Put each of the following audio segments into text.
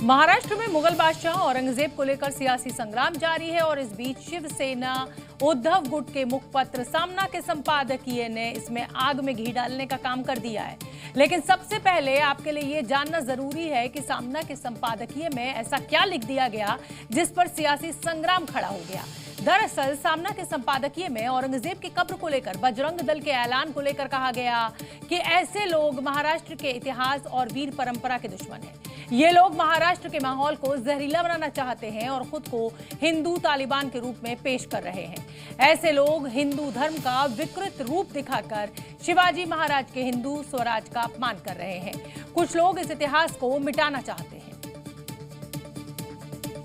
महाराष्ट्र में मुगल बादशाह औरंगजेब को लेकर सियासी संग्राम जारी है और इस बीच शिवसेना उद्धव गुट के मुखपत्र सामना के संपादकीय ने इसमें आग में घी डालने का काम कर दिया है। लेकिन सबसे पहले आपके लिए ये जानना जरूरी है कि सामना के संपादकीय में ऐसा क्या लिख दिया गया जिस पर सियासी संग्राम खड़ा हो गया। दरअसल सामना के संपादकीय में औरंगजेब की कब्र को लेकर बजरंग दल के ऐलान को लेकर कहा गया कि ऐसे लोग महाराष्ट्र के इतिहास और वीर परंपरा के दुश्मन हैं। ये लोग महाराष्ट्र के माहौल को जहरीला बनाना चाहते हैं और खुद को हिंदू तालिबान के रूप में पेश कर रहे हैं। ऐसे लोग हिंदू धर्म का विकृत रूप दिखाकर शिवाजी महाराज के हिंदू स्वराज का अपमान कर रहे हैं। कुछ लोग इस इतिहास को मिटाना चाहते हैं।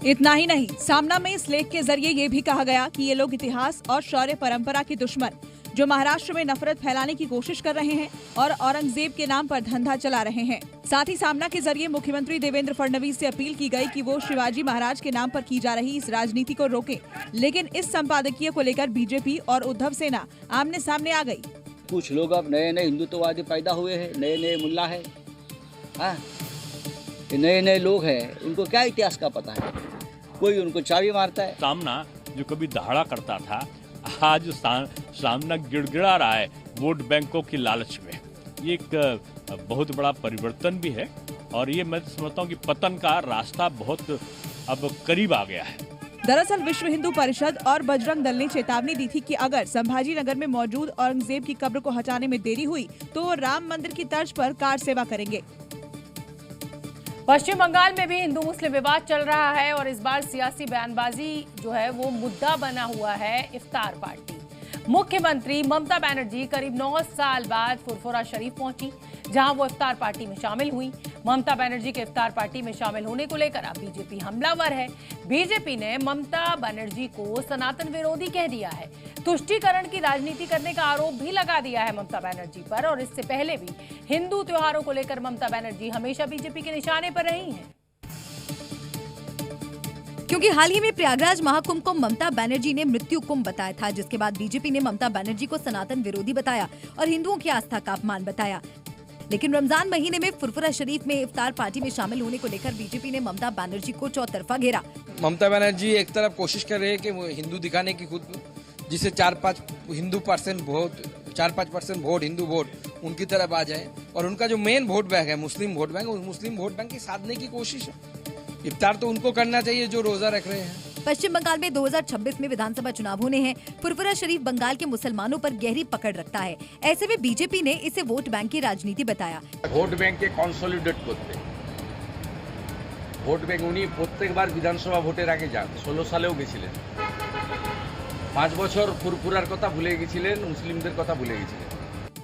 इतना ही नहीं, सामना में इस लेख के जरिए ये भी कहा गया कि ये लोग इतिहास और शौर्य परंपरा के दुश्मन जो महाराष्ट्र में नफरत फैलाने की कोशिश कर रहे हैं और औरंगजेब के नाम पर धंधा चला रहे हैं। साथ ही सामना के जरिए मुख्यमंत्री देवेंद्र फडणवीस से अपील की गई कि वो शिवाजी महाराज के नाम पर की जा रही इस राजनीति को रोकें। लेकिन इस संपादकीय को लेकर बीजेपी और उद्धव सेना आमने सामने आ गई। कुछ लोग अब नए नए हिंदुत्ववादी पैदा हुए हैं, नए नए मुल्ला है, नए नए लोग हैं, उनको क्या इतिहास का पता है, कोई उनको चाबी मारता है। सामना जो कभी दहाड़ा करता था, आज सामना गिड़गिड़ा रहा है वोट बैंकों की लालच में। ये एक बहुत बड़ा परिवर्तन भी है और ये मैं समझता हूँ कि पतन का रास्ता बहुत अब करीब आ गया है। दरअसल विश्व हिंदू परिषद और बजरंग दल ने चेतावनी दी थी कि अगर संभाजी नगर में मौजूद औरंगजेब की कब्र को हटाने में देरी हुई तो वो राम मंदिर की तर्ज पर कार सेवा करेंगे। पश्चिम बंगाल में भी हिंदू मुस्लिम विवाद चल रहा है और इस बार सियासी बयानबाजी जो है वो मुद्दा बना हुआ है इफ्तार पार्टी। मुख्यमंत्री ममता बनर्जी करीब 9 साल बाद फुरफुरा शरीफ पहुंची, जहां वो इफ्तार पार्टी में शामिल हुई। ममता बनर्जी के इफ्तार पार्टी में शामिल होने को लेकर अब बीजेपी हमलावर है। बीजेपी ने ममता बनर्जी को सनातन विरोधी कह दिया है। तुष्टीकरण की राजनीति करने का आरोप भी लगा दिया है ममता बनर्जी पर। और इससे पहले भी हिंदू त्योहारों को लेकर ममता बनर्जी हमेशा बीजेपी के निशाने पर रही हैं। क्योंकि हाल ही में प्रयागराज महाकुंभ को ममता बनर्जी ने मृत्यु कुंभ बताया था, जिसके बाद बीजेपी ने ममता बनर्जी को सनातन विरोधी बताया और हिंदुओं की आस्था का अपमान बताया। लेकिन रमजान महीने में फुरफुरा शरीफ में इफ्तार पार्टी में शामिल होने को लेकर बीजेपी ने ममता बनर्जी को चौतरफा घेरा। ममता बनर्जी एक तरफ कोशिश कर रहे हैं कि वो हिंदू दिखाने की खुद, जिससे 4-5 Hindu percent vote, 4-5% vote Hindu vote उनकी तरफ आ जाए और उनका जो मेन वोट बैंक है मुस्लिम वोट बैंक, उस मुस्लिम वोट बैंक की साधने की कोशिश है। इफ्तार तो उनको करना चाहिए जो रोजा रख रहे हैं। पश्चिम बंगाल में 2026 में विधानसभा चुनाव होने हैं। फुरफुरा शरीफ बंगाल के मुसलमानों पर गहरी पकड़ रखता है। ऐसे में बीजेपी ने इसे वोट बैंक की राजनीति बताया। ভোট ব্যাংকে কনসলিডেট করতে ভোট ব্যাংক উনি প্রত্যেকবার বিধানসভা ভোটের আগে যান, 16 সালেও গেছিলেন। 5 বছর ফুরফুরার কথা ভুলে গেছিলেন, মুসলিমদের কথা ভুলে গেছিলেন।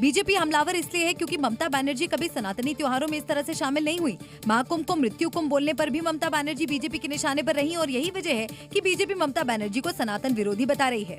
बीजेपी हमलावर इसलिए है क्योंकि ममता बनर्जी कभी सनातनी त्योहारों में इस तरह से शामिल नहीं हुई। महाकुंभ को मृत्यु कुंभ बोलने पर भी ममता बनर्जी बीजेपी के निशाने पर रही और यही वजह है कि बीजेपी ममता बनर्जी को सनातन विरोधी बता रही है।